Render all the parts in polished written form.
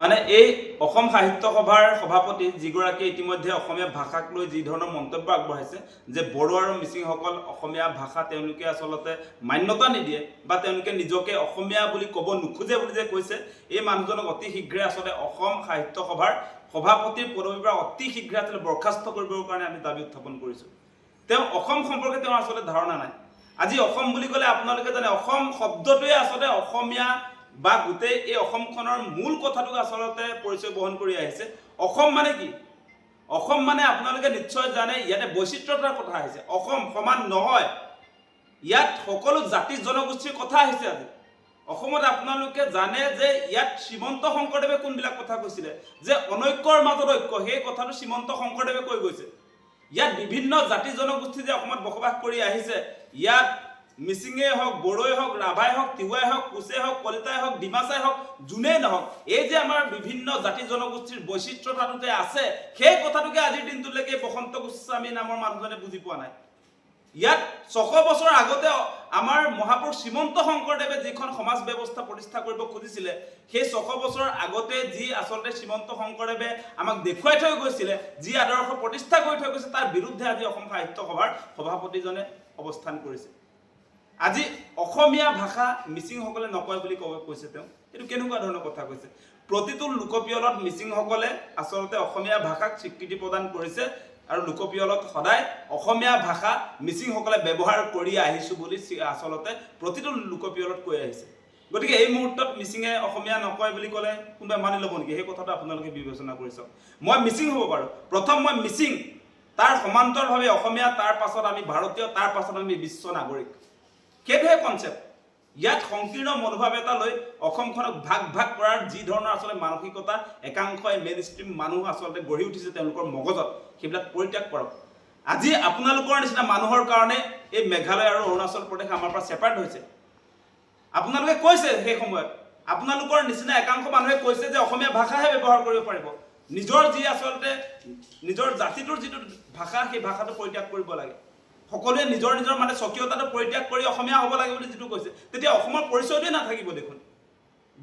মানে এই অসম সাহিত্য সভাৰ সভাপতি যিগৰাকী ইতিমধ্যে অসমীয়া ভাষাক লৈ যি ধৰণৰ মন্তব্য আগবঢ়াইছে যে বড়ো আৰু মিচিংসকল অসমীয়া ভাষা তেওঁলোকে আচলতে মান্যতা নিদিয়ে বা তেওঁলোকে নিজকে অসমীয়া বুলি ক'ব নোখোজে বুলি যে কৈছে, এই মানুহজনক অতি শীঘ্ৰে আচলতে অসম সাহিত্য সভাৰ সভাপতিৰ পদবীৰ পৰা অতি শীঘ্ৰে আচলতে বৰ্খাস্ত কৰিবৰ কাৰণে আমি দাবী উত্থাপন কৰিছোঁ। তেওঁ অসম সম্পৰ্কে তেওঁৰ আচলতে ধাৰণা নাই। আজি অসম বুলি ক'লে আপোনালোকে জানে অসম শব্দটোৱে আচলতে অসমীয়া বা গোটেই এই অসমখনৰ মূল কথাটোক আচলতে পৰিচয় বহন কৰি আহিছে। অসম মানে কি? অসম মানে আপোনালোকে নিশ্চয় জানে ইয়াতে বৈচিত্ৰতাৰ কথা আহিছে। অসম সমান নহয়, ইয়াত সকলো জাতি জনগোষ্ঠীৰ কথা আহিছে। আজি অসমত আপোনালোকে জানে যে ইয়াত শ্ৰীমন্ত শংকৰদেৱে কোনবিলাক কথা কৈছিলে যে অনৈক্যৰ মাজত ঐক্য, সেই কথাটো শ্ৰীমন্ত শংকৰদেৱে কৈ গৈছে। ইয়াত বিভিন্ন জাতি জনগোষ্ঠী যে অসমত বসবাস কৰি আহিছে, ইয়াত মিচিঙে হওক, বড়োই হওক, ৰাভাই হওক, তিৱাই হওক, কোচে হওক, কলিতাই হওক, ডিমাচাই হওক, যোনেই নহওক, এই যে আমাৰ বিভিন্ন জাতি জনগোষ্ঠীৰ বৈচিত্ৰতাটো যে আছে, সেই কথাটোকে আজিৰ দিনটোলৈকে বসন্ত গোস্বামী নামৰ মানুহজনে বুজি পোৱা নাই। ইয়াত 600 বছৰ আগতে আমাৰ মহাপুৰুষ শ্ৰীমন্ত শংকৰদেৱে যিখন সমাজ ব্যৱস্থা প্ৰতিষ্ঠা কৰিব খুজিছিলে, সেই 600 বছৰ আগতে যি আচলতে শ্ৰীমন্ত শংকৰদেৱে আমাক দেখুৱাই থৈ গৈছিলে, যি আদৰ্শ প্ৰতিষ্ঠা কৰি থৈ গৈছে, তাৰ বিৰুদ্ধে আজি অসম সাহিত্য সভাৰ সভাপতিজনে অৱস্থান কৰিছে। আজি অসমীয়া ভাষা মিচিংসকলে নকয় বুলি কৈছে তেওঁ। এইটো কেনেকুৱা ধৰণৰ কথা কৈছে? প্ৰতিটো লোকপিয়লত মিচিংসকলে আচলতে অসমীয়া ভাষাক স্বীকৃতি প্ৰদান কৰিছে আৰু লোকপিয়লত সদায় অসমীয়া ভাষা মিচিংসকলে ব্যৱহাৰ কৰি আহিছোঁ বুলি আচলতে প্ৰতিটো লোকপিয়লত কৈ আহিছে। গতিকে এই মুহূৰ্তত মিচিঙে অসমীয়া নকয় বুলি ক'লে কোনোবাই মানি ল'ব নেকি? সেই কথাটো আপোনালোকে বিবেচনা কৰি চাওক। মই মিচিং হ'ব পাৰোঁ, প্ৰথম মই মিচিং, তাৰ সমান্তৰভাৱে অসমীয়া, তাৰ পাছত আমি ভাৰতীয়, তাৰ পাছত আমি বিশ্ব নাগৰিক। সেইটোহে কনচেপ্ট। ইয়াত সংকীৰ্ণ মনোভাৱ এটা লৈ অসমখনক ভাগ ভাগ কৰাৰ যি ধৰণৰ আচলতে মানসিকতা একাংশই মেইন ষ্ট্ৰীম মানুহ আচলতে গঢ়ি উঠিছে তেওঁলোকৰ মগজত, সেইবিলাক পৰিত্যাগ কৰক। আজি আপোনালোকৰ নিচিনা মানুহৰ কাৰণে এই মেঘালয় আৰু অৰুণাচল প্ৰদেশ আমাৰ পৰা ছেপাৰেট হৈছে। আপোনালোকে কৈছে সেই সময়ত, আপোনালোকৰ নিচিনা একাংশ মানুহে কৈছে যে অসমীয়া ভাষাহে ব্যৱহাৰ কৰিব পাৰিব। নিজৰ যি আচলতে নিজৰ জাতিটোৰ যিটো ভাষা, সেই ভাষাটো পৰিত্যাগ কৰিব লাগে। সকলোৱে নিজৰ নিজৰ মানে স্বকীয়তাটো পৰিত্যাগ কৰি অসমীয়া হ'ব লাগে বুলি যিটো কৈছে, তেতিয়া অসমৰ পৰিচয়টোৱে নাথাকিব দেখোন।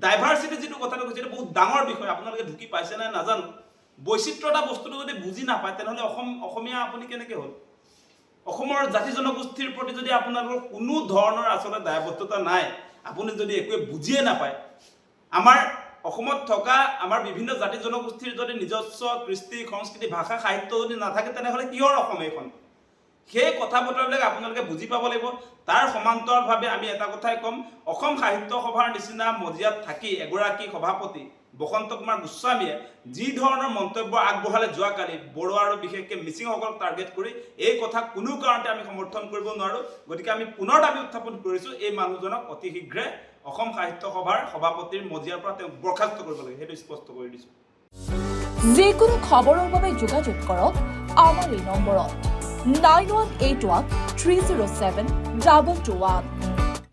ডাইভাৰ্চিটি যিটো কথাটো কৈছে, এইটো বহুত ডাঙৰ বিষয়। আপোনালোকে ঢুকি পাইছে নাই নাজানো। বৈচিত্ৰতা বস্তুটো যদি বুজি নাপায়, তেনেহ'লে অসমীয়া আপুনি কেনেকৈ হ'ল? অসমৰ জাতি জনগোষ্ঠীৰ প্ৰতি যদি আপোনালোকৰ কোনো ধৰণৰ আচলতে দায়বদ্ধতা নাই, আপুনি যদি একোৱে বুজিয়ে নাপায়, আমাৰ অসমত থকা আমাৰ বিভিন্ন জাতি জনগোষ্ঠীৰ যদি নিজস্ব কৃষ্টি, সংস্কৃতি, ভাষা, সাহিত্য যদি নাথাকে, তেনেহ'লে কিহৰ অসম এইখন? সেই কথা বতৰাবিলাক আপোনালোকে বুজি পাব লাগিব। তাৰ সমান্তৰালভাৱে আমি এটা কথাই ক'ম, অসম সাহিত্য সভাৰ নিচিনা মজিয়াত থাকি এগৰাকী সভাপতি বসন্ত কুমাৰ গোস্বামীয়ে যি ধৰণৰ মন্তব্য আগবঢ়ালে যোৱাকালি বড়ো আৰু বিশেষকৈ মিচিংসকলক টাৰ্গেট কৰি, এই কথা কোনো কাৰণতে আমি সমৰ্থন কৰিব নোৱাৰোঁ। গতিকে আমি পুনৰ দাবী উত্থাপন কৰিছোঁ, এই মানুহজনক অতি শীঘ্ৰে অসম সাহিত্য সভাৰ সভাপতিৰ মজিয়াৰ পৰা তেওঁক বৰ্খাস্ত কৰিব লাগে। সেইটো স্পষ্ট কৰি দিছোঁ। যিকোনো খবৰৰ বাবে যোগাযোগ কৰক আমাৰ এই নম্বৰত 9181 307 221।